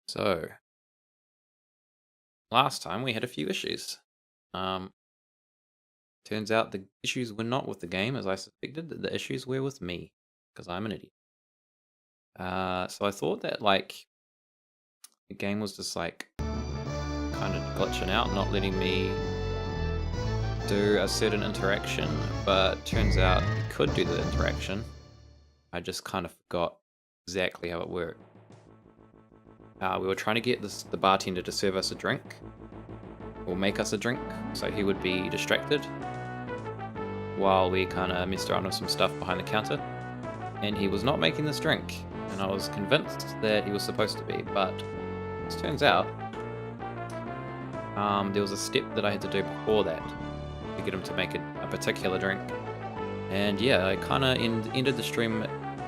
So, last time we had a few issues. Um, Turns out the issues were not with the game, as I suspected. The issues were with me, because I'm an idiot. So I thought that the game was just kind of glitching out, not letting me do a certain interaction. But turns out it could do the interaction. I just kind of forgot exactly how it worked. We were trying to get the bartender to serve us a drink, or make us a drink, so he would be distracted while we kind of messed around with some stuff behind the counter. And he was not making this drink, and I was convinced that he was supposed to be, but as turns out, there was a step that I had to do before that to get him to make a particular drink. And yeah, I kind of ended the stream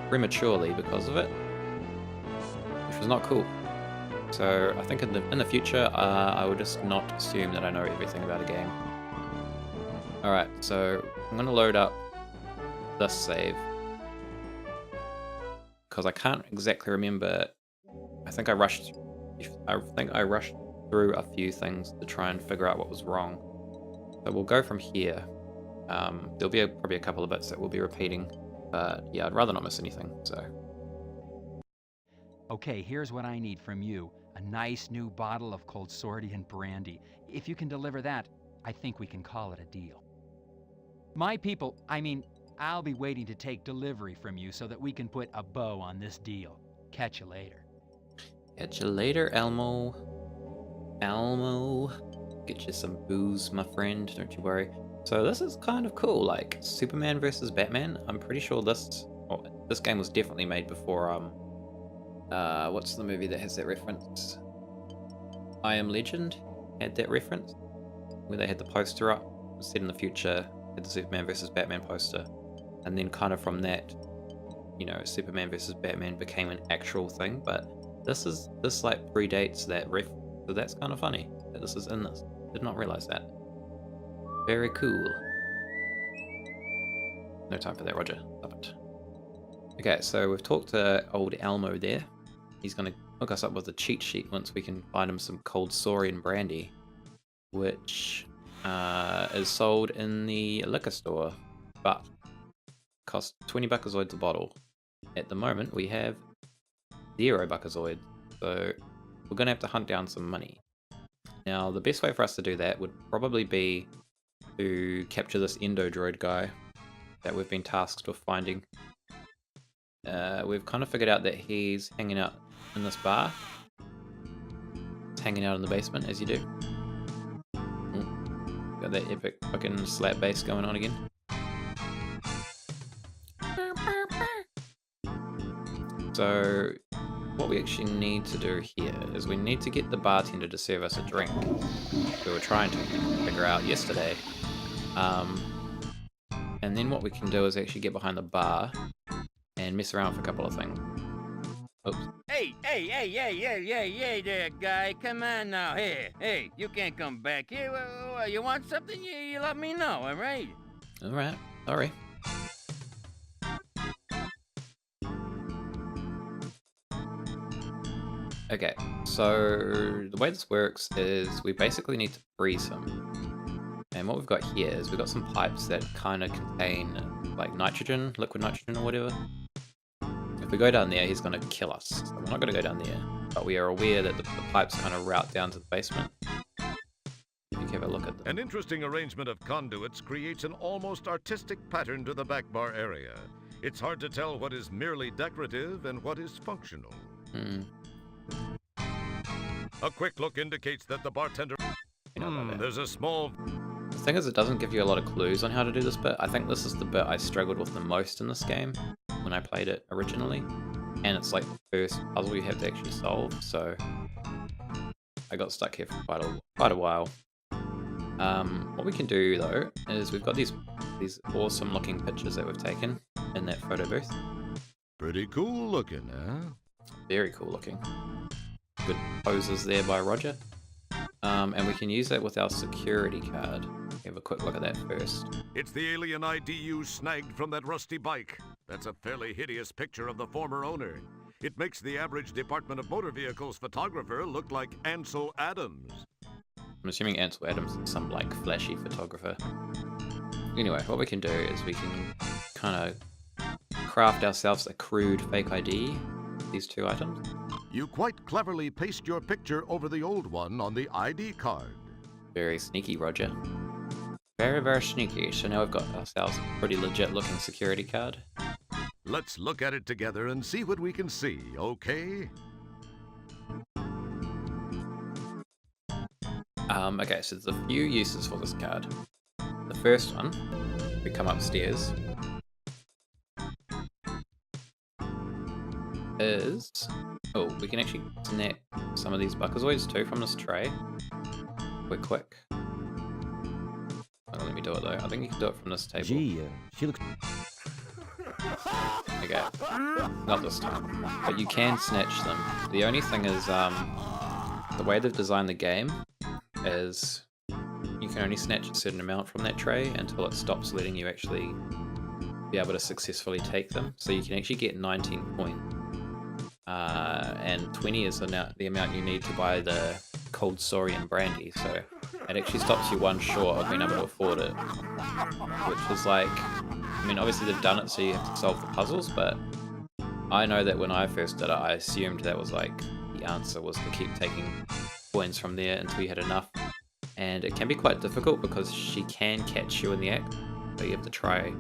prematurely because of it, which was not cool. So I think in the future, I will just not assume that I know everything about a game. Alright, so I'm going to load up this save, because I can't exactly remember. I think I rushed through a few things to try and figure out what was wrong. So we'll go from here. There'll be probably a couple of bits that we'll be repeating, but yeah, I'd rather not miss anything, so. Okay, here's what I need from you. A nice new bottle of cold Sordian brandy. If you can deliver that, I think we can call it a deal. My people, I'll be waiting to take delivery from you so that we can put a bow on this deal. Catch you later. Catch you later, Elmo. Elmo. Get you some booze, my friend, don't you worry. So this is kind of cool, like Superman versus Batman. I'm pretty sure this game was definitely made before, what's the movie that has that reference? I Am Legend had that reference, where they had the poster up, set in the future, had the Superman versus Batman poster, and then kind of from that, Superman versus Batman became an actual thing, but this predates that ref, so that's kind of funny that this is in this. Did not realize that. Very cool. No time for that, Roger. Stop it. Okay, so we've talked to old Elmo there. He's going to hook us up with a cheat sheet once we can find him some cold Saurian brandy, which is sold in the liquor store, but costs 20 buckazoids a bottle. At the moment, we have 0 buckazoids, so we're going to have to hunt down some money. Now, the best way for us to do that would probably be to capture this Endodroid guy that we've been tasked with finding. We've kind of figured out that he's hanging out in this bar. He's hanging out in the basement, as you do. Got that epic fucking slap bass going on again. So, what we actually need to do here is we need to get the bartender to serve us a drink. We were trying to figure out yesterday. And then what we can do is actually get behind the bar and mess around with a couple of things. Oops. Hey there, guy. Come on now. Hey, you can't come back here. You want something? You let me know, all right? Alright, sorry. Okay, so the way this works is we basically need to freeze him. And what we've got here is we've got some pipes that kind of contain like nitrogen, liquid nitrogen or whatever. If we go down there, he's going to kill us. So we're not going to go down there, but we are aware that the pipes kind of route down to the basement. If you have a look at them. An interesting arrangement of conduits creates an almost artistic pattern to the back bar area. It's hard to tell what is merely decorative and what is functional. A quick look indicates that the bartender... there's a small... The thing is, it doesn't give you a lot of clues on how to do this bit. I think this is the bit I struggled with the most in this game when I played it originally. And it's like the first puzzle you have to actually solve, so I got stuck here for quite a while. What we can do though is we've got these awesome looking pictures that we've taken in that photo booth. Pretty cool looking, huh? Very cool looking. Good poses there by Roger. And we can use that with our security card. Have a quick look at that first. It's the alien ID you snagged from that rusty bike. That's a fairly hideous picture of the former owner. It makes the average Department of Motor Vehicles photographer look like Ansel Adams. I'm assuming Ansel Adams is some, like, flashy photographer. Anyway, what we can do is we can kind of craft ourselves a crude fake ID, these two items. You quite cleverly paste your picture over the old one on the ID card. Very sneaky, Roger. Very, very sneaky. So now we've got ourselves a pretty legit looking security card. Let's look at it together and see what we can see, okay? Okay, so there's a few uses for this card. The first one, we come upstairs, is... Oh, we can actually snap some of these buckazoids too from this tray. Quick. Oh, let me do it though. I think you can do it from this table. Gee, she looks... Okay, not this time. But you can snatch them. The only thing is, the way they've designed the game is you can only snatch a certain amount from that tray until it stops letting you actually be able to successfully take them. So you can actually get 19 points. And 20 is the amount you need to buy the cold Saurian brandy. So it actually stops you one short of being able to afford it. Which is like... I mean, obviously they've done it so you have to solve the puzzles, but I know that when I first did it, I assumed that was like the answer was to keep taking coins from there until you had enough. And it can be quite difficult because she can catch you in the act, so you have to try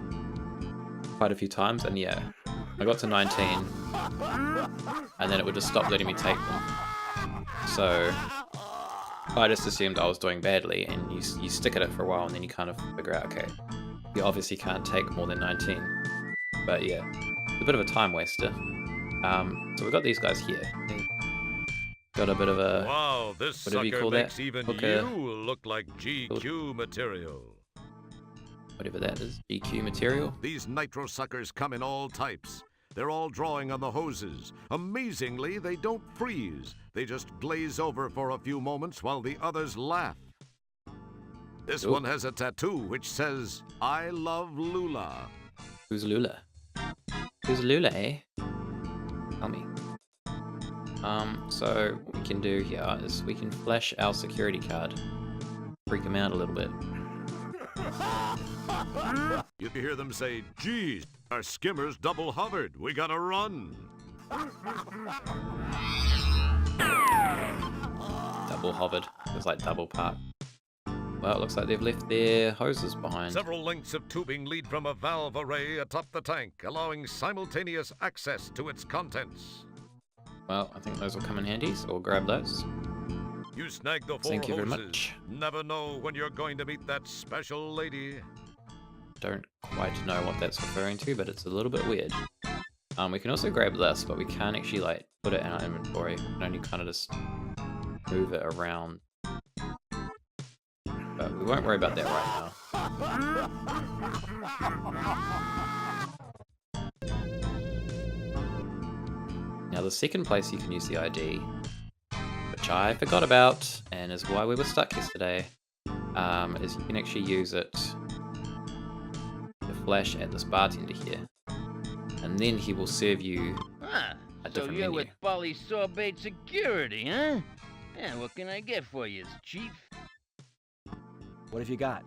quite a few times. And yeah, I got to 19, and then it would just stop letting me take them. So I just assumed I was doing badly, and you stick at it for a while, and then you kind of figure out, okay, you obviously can't take more than 19. But yeah, it's a bit of a time waster. So we've got these guys here. They've got a bit of a... Wow, this whatever you sucker call makes that. even Hooker. you look like GQ material. Whatever that is. GQ material. These nitro suckers come in all types. They're all drawing on the hoses. Amazingly, they don't freeze. They just glaze over for a few moments while the others laugh. This Ooh. one has a tattoo which says, I love Lula. Who's Lula? Who's Lula, eh? Tell me. So what we can do here is we can flash our security card. Freak him out a little bit. You hear them say, geez, our skimmer's double hovered. We gotta run. Double hovered. It was like double park. Well, it looks like they've left their hoses behind. Several lengths of tubing lead from a valve array atop the tank, allowing simultaneous access to its contents. Well, I think those will come in handy, so we'll grab those. You snag the 4 Thank you very hoses. much. Never know when you're going to meet that special lady. Don't quite know what that's referring to, but it's a little bit weird. We can also grab this, but we can't actually like put it in our inventory. We can only kind of just move it around. But we won't worry about that right now. Now the second place you can use the ID, which I forgot about, and is why we were stuck yesterday, is you can actually use it to flash at this bartender here. And then he will serve you Ah, a so different you're menu. with Polysorbate Security, huh? Yeah, what can I get for you, Chief? What have you got?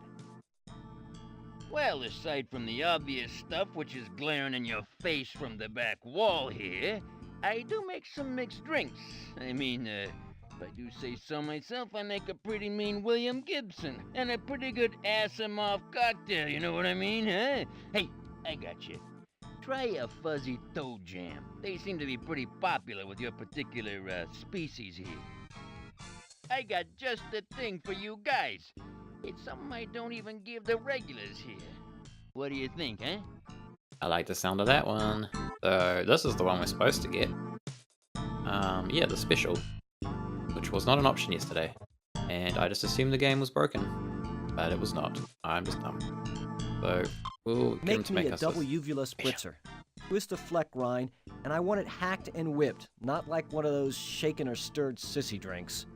Well, aside from the obvious stuff which is glaring in your face from the back wall here, I do make some mixed drinks. I mean, if I do say so myself, I make a pretty mean William Gibson and a pretty good ass-em-off cocktail, you know what I mean, huh? Hey, I got you. Try a fuzzy toad jam. They seem to be pretty popular with your particular species here. I got just the thing for you guys. It's something I don't even give the regulars here. What do you think, eh? I like the sound of that one. So this is the one we're supposed to get. Yeah, the special, which was not an option yesterday. And I just assumed the game was broken, but it was not. I'm just dumb. So we'll get him Make to me make a us double this. uvula spritzer. Twist a fleck rind, and I want it hacked and whipped, not like one of those shaken or stirred sissy drinks.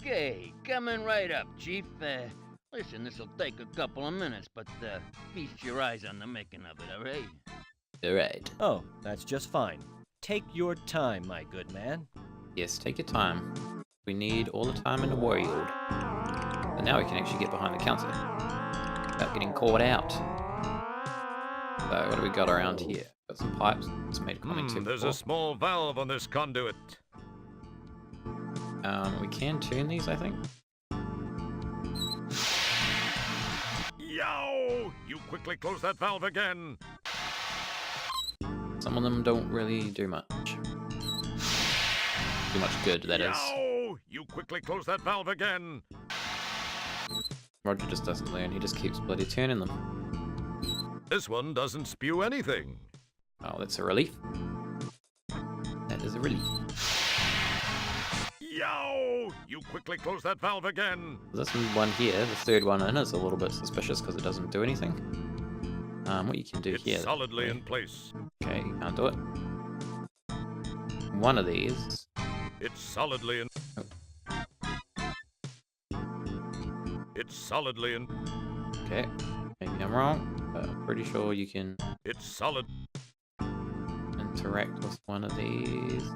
Okay, coming right up, Chief. Listen, this'll take a couple of minutes, but feast your eyes on the making of it, all right? Alright. Oh, that's just fine. Take your time, my good man. Yes, take your time. We need all the time in the world. And now we can actually get behind the counter without getting caught out. So, what do we got around here? Got some pipes. It's made a comment too There's before. a small valve on this conduit. We can turn these, I think. Yow! You quickly close that valve again. Some of them don't really do much. Too much good, that is. Yow! You quickly close that valve again. Roger just doesn't learn, he just keeps bloody turning them. This one doesn't spew anything. Oh, that's a relief. That is a relief. Yow! You quickly close that valve again. This one here, the third one in, is a little bit suspicious because it doesn't do anything. What you can do It's here... solidly in place. Okay, you can't do it. One of these... It's solidly in... It's solidly in... Okay, maybe I'm wrong, but I'm pretty sure you can It's solid... interact with one of these.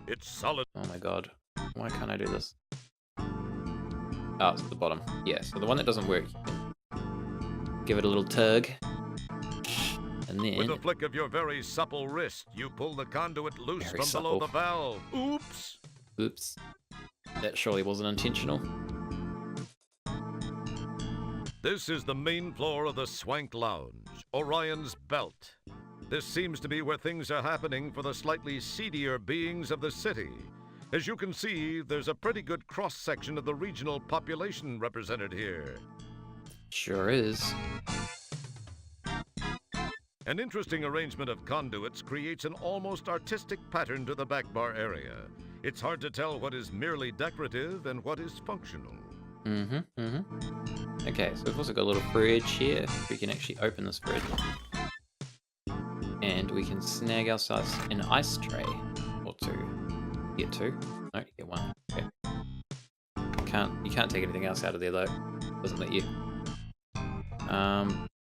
It's solid... Oh my god, why can't I do this? Oh, it's at the bottom. Yeah, so the one that doesn't work, you can give it a little tug. And then... With a flick of your very supple wrist, you pull the conduit loose Very from below supple. the valve. Oops! Oops. That surely wasn't intentional. This is the main floor of the Swank Lounge, Orion's Belt. This seems to be where things are happening for the slightly seedier beings of the city. As you can see, there's a pretty good cross-section of the regional population represented here. Sure is. An interesting arrangement of conduits creates an almost artistic pattern to the back bar area. It's hard to tell what is merely decorative and what is functional. Okay, so we've also got a little fridge here. We can actually open this fridge. And we can snag ourselves an ice tray. Or two. You get two? No, you get one. Okay. You can't take anything else out of there though. Doesn't let you.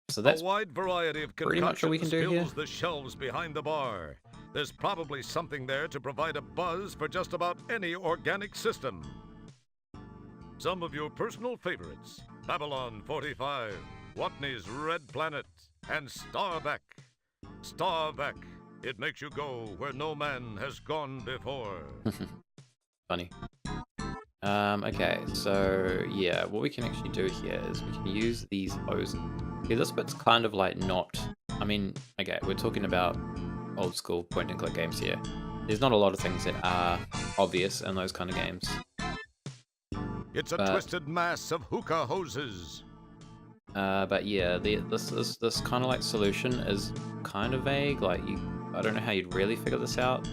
So that's a wide variety of pretty much what we can concoctions do here. fills the shelves behind the bar. There's probably something there to provide a buzz for just about any organic system. Some of your personal favorites: Babylon 45, Watney's Red Planet, and Starbeck. Starbeck, it makes you go where no man has gone before. funny. Okay, so yeah, what we can actually do here is we can use these hoses. See, this bit's kind of like not... I mean, okay, we're talking about old school point and click games here. There's not a lot of things that are obvious in those kind of games. It's a twisted mass of hookah hoses. But yeah, this kind of like solution is kind of vague. Like I don't know how you'd really figure this out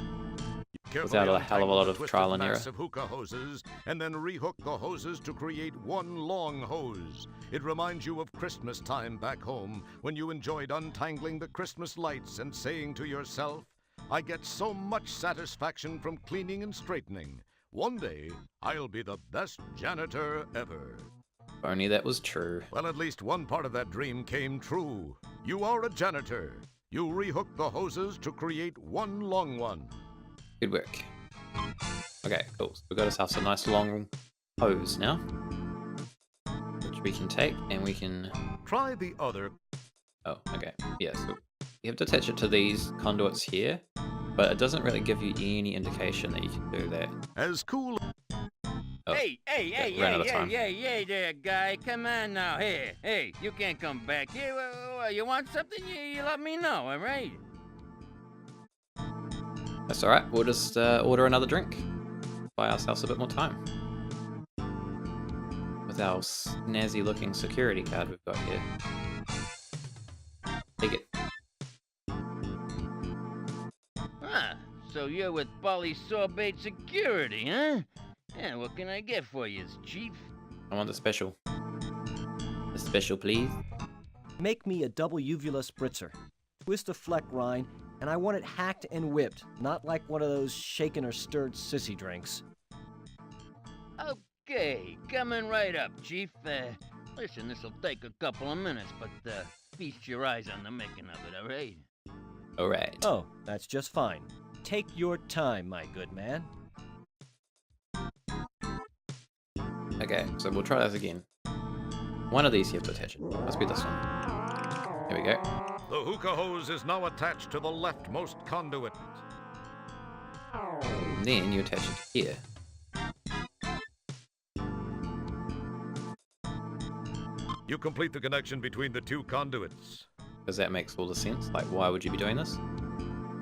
without a hell of a lot of trial and error. Of hookah hoses, and then rehook the hoses to create one long hose. It reminds you of Christmas time back home when you enjoyed untangling the Christmas lights and saying to yourself, "I get so much satisfaction from cleaning and straightening. One day, I'll be the best janitor ever." If only that was true. Well, at least one part of that dream came true. You are a janitor. You rehook the hoses to create one long one. Good work. Okay, cool. So we've got ourselves a nice long hose now, which we can take and we can... Try the other. Oh, okay. Yeah, so you have to attach it to these conduits here, but it doesn't really give you any indication that you can do that. As cool. Oh, Hey ran out of time. there, guy. Come on now. Hey, you can't come back here. You want something? You let me know, all right? That's alright, we'll just order another drink. Buy ourselves a bit more time. With our snazzy looking security card we've got here. Take it. Ah, so you're with Polysorbate Security, huh? Yeah, what can I get for you, Chief? I want the special. The special, please. Make me a double uvula spritzer. Twist a Fleck rind, and I want it hacked and whipped, not like one of those shaken or stirred sissy drinks. Okay, coming right up, Chief. Listen, this'll take a couple of minutes, but feast your eyes on the making of it, alright? Alright. Oh, that's just fine. Take your time, my good man. Okay, so we'll try this again. One of these you have to attach it. Must be this one. Here we go. The hookah hose is now attached to the leftmost conduit. And then you attach it here. You complete the connection between the two conduits. Because that makes all the sense. Like, why would you be doing this?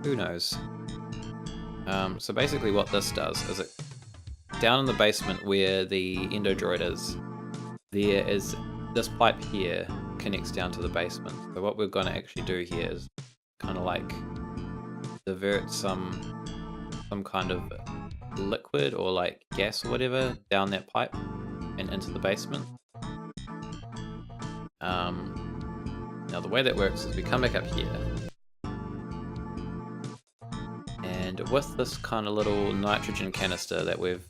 Who knows? So basically what this does is it... Down in the basement where the Endodroid is, there is this pipe here connects down to the basement. So what we're going to actually do here is kind of like divert some kind of liquid or like gas or whatever down that pipe and into the basement. Now the way that works is we come back up here, and with this kind of little nitrogen canister that we've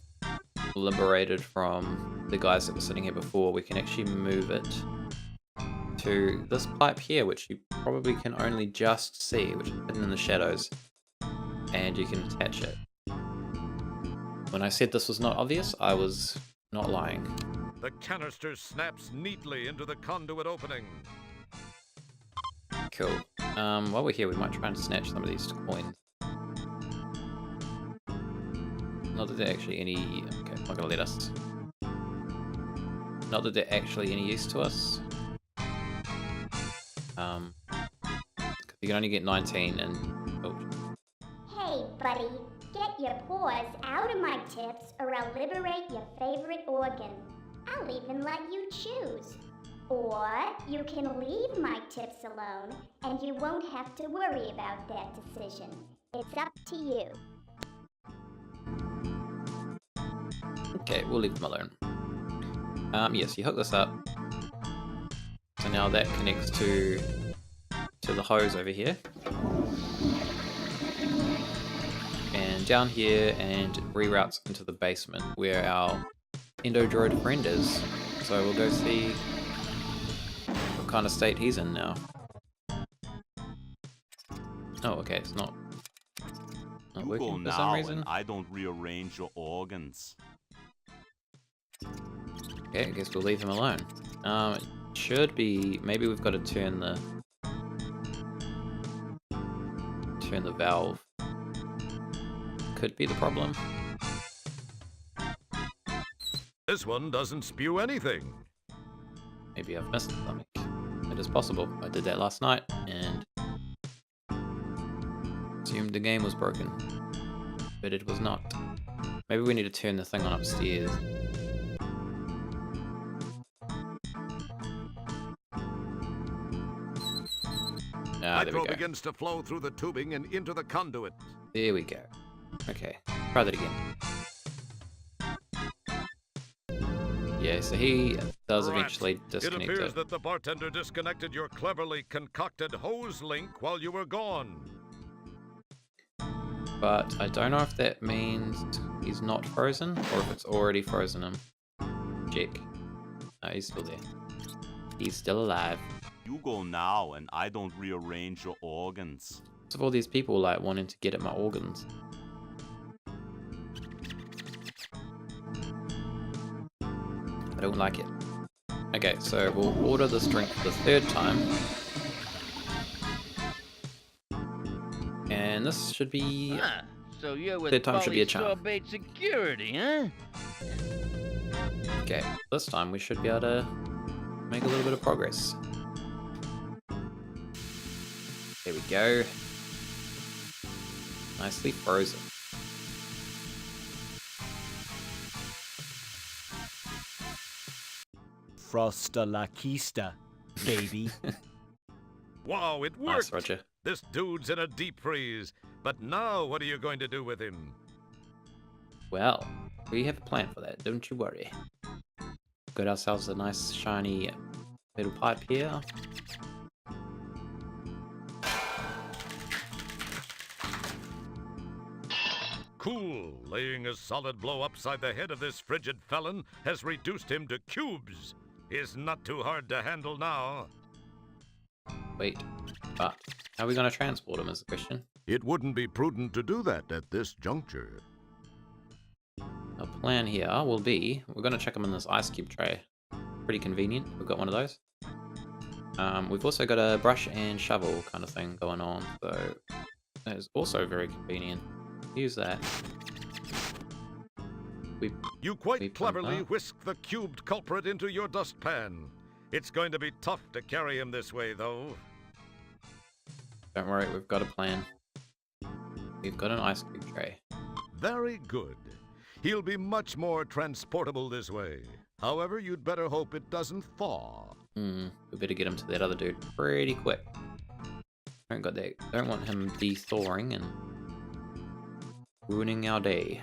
liberated from the guys that were sitting here before, we can actually move it to this pipe here, which you probably can only just see, which is hidden in the shadows, and you can attach it. When I said this was not obvious, I was not lying. The canister snaps neatly into the conduit opening. Cool. While we're here, we might try and snatch some of these coins. Not that they're actually any... Okay, I'm not gonna let us. Not that they're actually any use to us. You can only get 19 and... Oh. Hey, buddy, get your paws out of my tips or I'll liberate your favorite organ. I'll even let you choose. Or you can leave my tips alone and you won't have to worry about that decision. It's up to you. Okay, we'll leave them alone. Yes, you hook this up. So now that connects to the hose over here. And down here and reroutes into the basement where our Endodroid friend is. So we'll go see what kind of state he's in now. Oh, okay, it's not working for some reason. I don't rearrange your organs. Okay, I guess we'll leave him alone. It should be... Maybe we've got to turn the valve. Could be the problem. This one doesn't spew anything. Maybe I've missed something. It is possible. I did that last night and assumed the game was broken. But it was not. Maybe we need to turn the thing on upstairs. Ah, there we Nitro go. begins to flow through the tubing and into the conduit. There we go. Okay, try that again. Yeah, so he does eventually disconnect It appears it. that the bartender disconnected your cleverly concocted hose link while you were gone. But I don't know if that means he's not frozen or if it's already frozen him. Check. No, he's still there. He's still alive. You go now, and I don't rearrange your organs. What's with all these people like wanting to get at my organs? I don't like it. Okay, so we'll order this drink for the third time. And this should be... Ah, so you're with Third time should be a charm. Polysorbate security, huh? Okay, this time we should be able to make a little bit of progress. There we go. Nicely frozen. Frosta la Kista, baby. Wow, it worked! Nice, Roger. This dude's in a deep freeze. But now, what are you going to do with him? Well, we have a plan for that, don't you worry. Got ourselves a nice shiny little pipe here. Cool. Laying a solid blow upside the head of this frigid felon has reduced him to cubes. He's not too hard to handle now. Wait, but how are we going to transport him is the question. It wouldn't be prudent to do that at this juncture. Our plan here will be, we're going to check him in this ice cube tray. Pretty convenient, we've got one of those. We've also got a brush and shovel kind of thing going on, so that is also very convenient. Use that. You We quite pump cleverly that. whisk the cubed culprit into your dustpan. It's going to be tough to carry him this way, though. Don't worry, we've got a plan. We've got an ice cube tray. Very good. He'll be much more transportable this way. However, you'd better hope it doesn't thaw. We better get him to that other dude pretty quick. Don't want him de-thawing and ruining our day.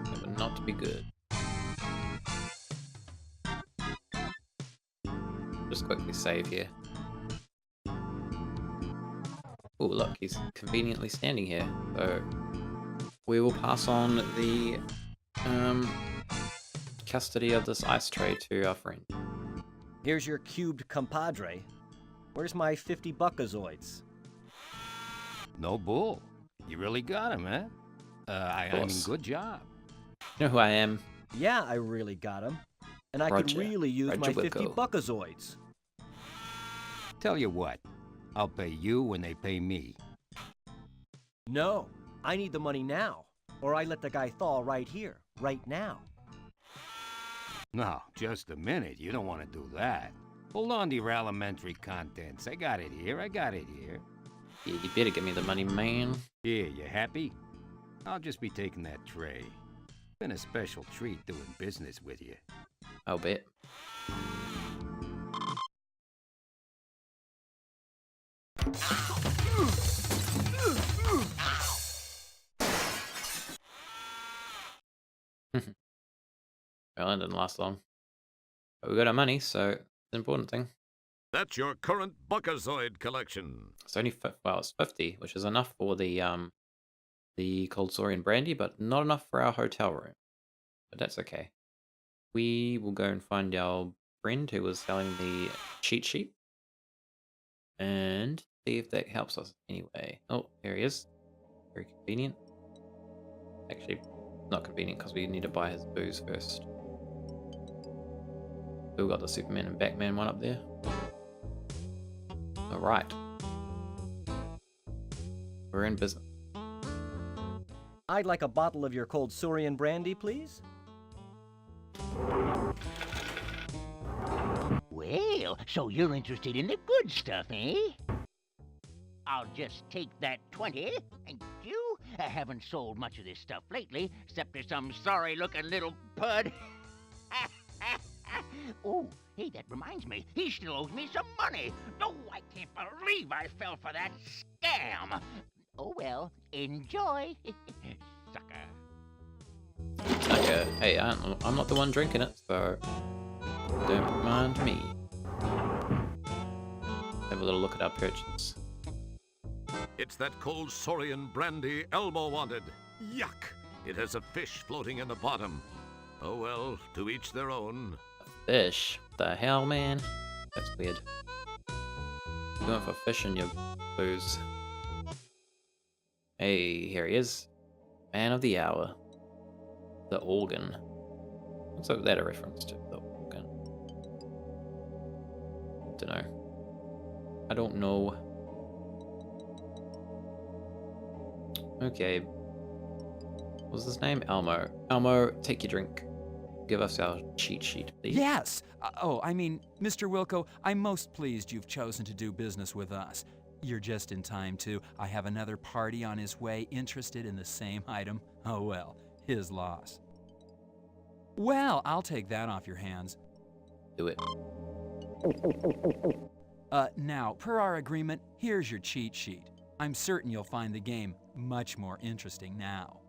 That would not be good. Just quickly save here. Oh look, he's conveniently standing here. So we will pass on the custody of this ice tray to our friend. Here's your cubed compadre. Where's my 50 buckazoids? No bull. You really got him, huh? I mean, course. good job. You know who I am? Yeah, I really got him. And I could Roger. really use Roger my 50 Wilco. buckazoids. Tell you what, I'll pay you when they pay me. No, I need the money now. Or I let the guy thaw right here, right now. No, just a minute. You don't want to do that. Hold on to your elementary contents. I got it here. Yeah, you better give me the money, man. Here, you happy? I'll just be taking that tray. Been a special treat doing business with you. I'll bet. Well, it didn't last long. But we got our money, so it's the important thing. That's your current buckazoid collection. It's only it's 50, which is enough for the cold Saurian brandy, but not enough for our hotel room. But that's okay. We will go and find our friend who was selling the cheat sheet and see if that helps us anyway. Oh, there he is. Very convenient. Actually, not convenient because we need to buy his booze first. Still got the Superman and Batman one up there. Alright. We're in business. I'd like a bottle of your cold Saurian brandy, please. Well, so you're interested in the good stuff, eh? I'll just take that 20. Thank you. I haven't sold much of this stuff lately, except to some sorry-looking little pud. Oh, hey, that reminds me. He still owes me some money. No, I can't believe I fell for that scam. Oh, well, enjoy. Sucker. Sucker. Hey, I'm not the one drinking it, so don't mind me. Have a little look at our purchase. It's that cold Saurian brandy Elmo wanted. Yuck! It has a fish floating in the bottom. Oh well, to each their own. Fish? The hell, man? That's weird. You going for fish in your booze? Hey, here he is. Man of the hour. The organ. What's that a reference to? The organ. I don't know. Okay. What's his name? Elmo. Elmo, take your drink. Give us our cheat sheet, please. Yes! I mean, Mr. Wilco, I'm most pleased you've chosen to do business with us. You're just in time, too. I have another party on his way interested in the same item. Oh well, his loss. Well, I'll take that off your hands. Do it. Now, per our agreement, here's your cheat sheet. I'm certain you'll find the game much more interesting now.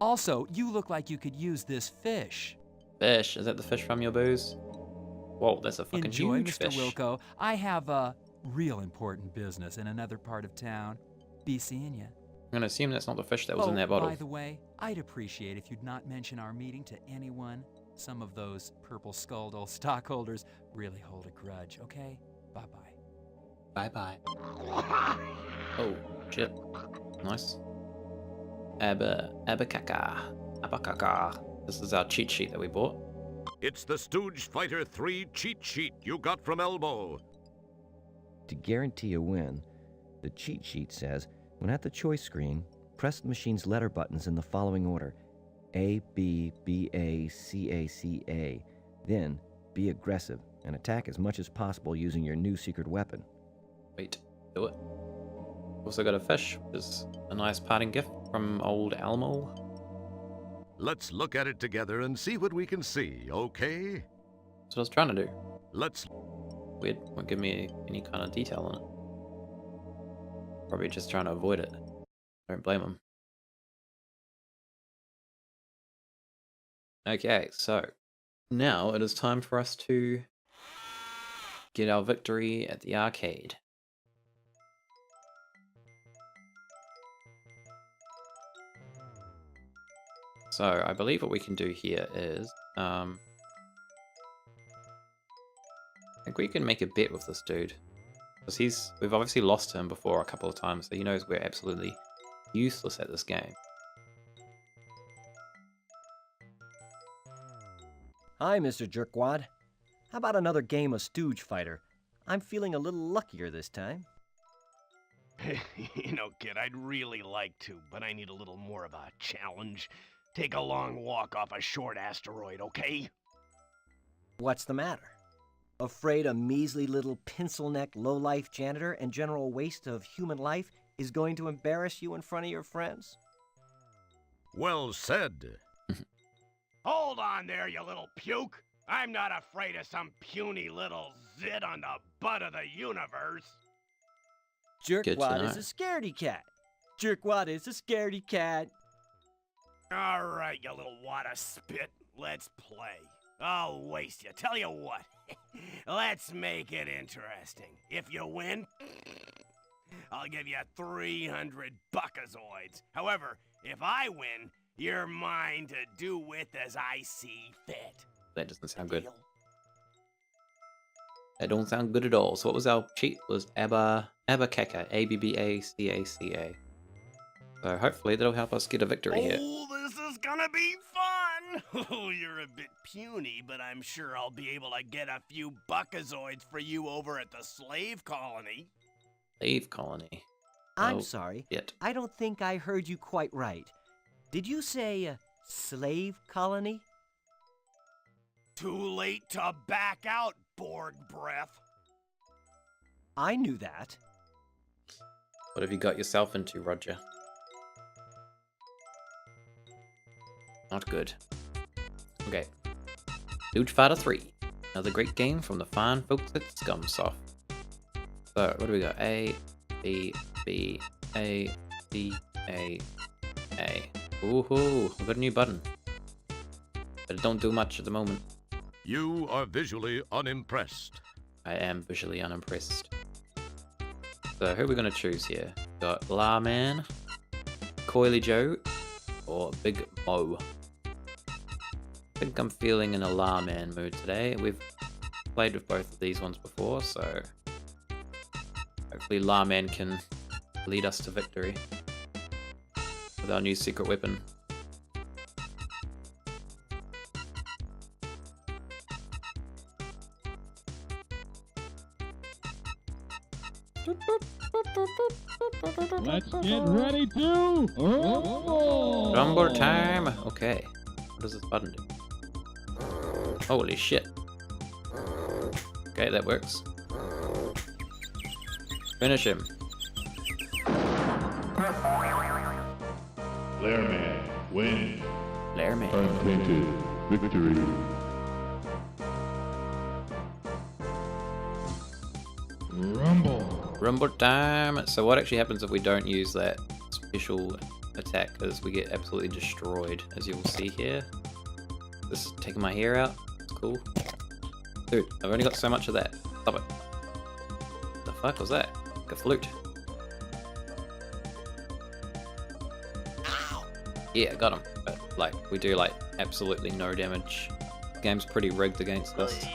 Also, you look like you could use this fish. Fish? Is that the fish from your booze? Whoa, that's a fucking Enjoy, huge Mr. fish. Wilco. I have a real important business in another part of town. Be seeing ya. I'm gonna assume that's not the fish that was in that bottle. By the way, I'd appreciate if you'd not mention our meeting to anyone. Some of those purple-skulled old stockholders really hold a grudge, okay? Bye-bye. Bye-bye. Oh, shit. Nice. Abakaka. This is our cheat sheet that we bought. It's the Stooge Fighter 3 cheat sheet you got from Elbow. To guarantee a win, the cheat sheet says, when at the choice screen, press the machine's letter buttons in the following order: A, B, B, A, C, A, C, A. Then, be aggressive and attack as much as possible using your new secret weapon. Wait, do it. Also got a fish, which is a nice parting gift from old Elmo. Let's look at it together and see what we can see, okay? That's what I was trying to do. Let's... Weird, won't give me any kind of detail on it. Probably just trying to avoid it. Don't blame him. Okay, so now it is time for us to get our victory at the arcade. So I believe what we can do here is, I think we can make a bet with this dude. Because we've obviously lost him before a couple of times, so he knows we're absolutely useless at this game. Hi, Mr. Jerkwad. How about another game of Stooge Fighter? I'm feeling a little luckier this time. You know, kid, I'd really like to, but I need a little more of a challenge. Take a long walk off a short asteroid, okay? What's the matter? Afraid a measly little pencil-neck low-life janitor and general waste of human life is going to embarrass you in front of your friends? Well said. Hold on there, you little puke! I'm not afraid of some puny little zit on the butt of the universe! Jerkwad is a scaredy cat. Jerkwad is a scaredy cat. Alright, you little wad of spit, let's play. I'll waste you. Tell you what, let's make it interesting. If you win, I'll give you 300 buckazoids. However, if I win, you're mine to do with as I see fit. That doesn't sound good. That don't sound good at all. So what was our cheat? Was Abakaka, A-B-B-A-C-A-C-A. So hopefully that'll help us get a victory here. Oh, this is gonna be fun! Oh, you're a bit puny, but I'm sure I'll be able to get a few buckazoids for you over at the slave colony. Slave colony. I'm Oh, sorry. shit. I don't think I heard you quite right. Did you say slave colony? Too late to back out, Borg breath. I knew that. What have you got yourself into, Roger? Not good. Okay. Stooge Fighter 3. Another great game from the fine folks at Scumsoft. So, what do we got? A, B, B, A, D, A, A. Woohoo! We've got a new button. But it don't do much at the moment. You are visually unimpressed. I am visually unimpressed. So, who are we going to choose here? Got La Man, Coily Joe, or Big Mo. I think I'm feeling in a La Man mood today. We've played with both of these ones before, so hopefully La Man can lead us to victory with our new secret weapon. Let's get ready to rumble! Rumble time! Okay. What does this button do? Holy shit. Okay, that works. Finish him. Blairman, win. Blairman. Untainted, victory. Rumble. Rumble time! So what actually happens if we don't use that special attack is we get absolutely destroyed, as you will see here. This is taking my hair out. It's cool. Dude, I've only got so much of that. Stop it. The fuck was that? Like a flute. Yeah, got him. But, like, we do, like, absolutely no damage. The game's pretty rigged against us.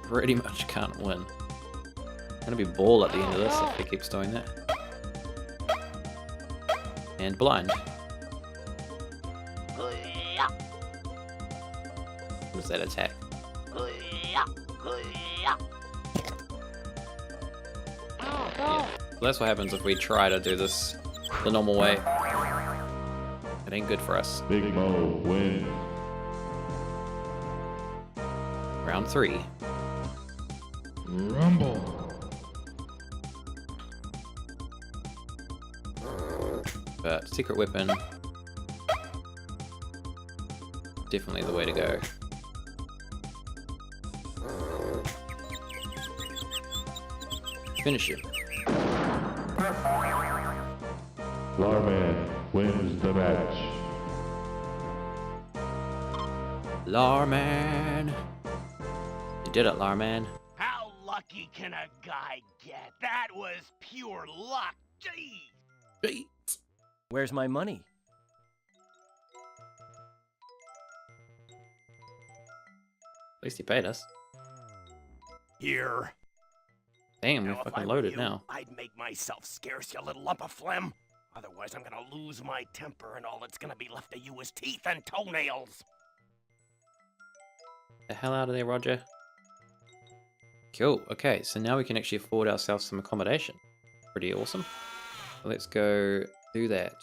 Pretty much can't win. Gonna be ball at the end of this if he keeps doing that. And blind. What's that attack? Yeah. So that's what happens if we try to do this the normal way. It ain't good for us. Big Mo wins. Round 3. Rumble. But secret weapon, definitely the way to go. Finish him. Larman wins the match. Larman! You did it, Larman. How lucky can a guy get? That was pure luck. Gee. Great. Where's my money? At least he paid us. Here. Damn, we're Now, if I fucking were loaded you, now. I'd make myself scarce, you little lump of phlegm. Otherwise, I'm gonna lose my temper, and all that's gonna be left of you is teeth and toenails. The hell out of there, Roger. Cool. Okay, so now we can actually afford ourselves some accommodation. Pretty awesome. Let's go do that.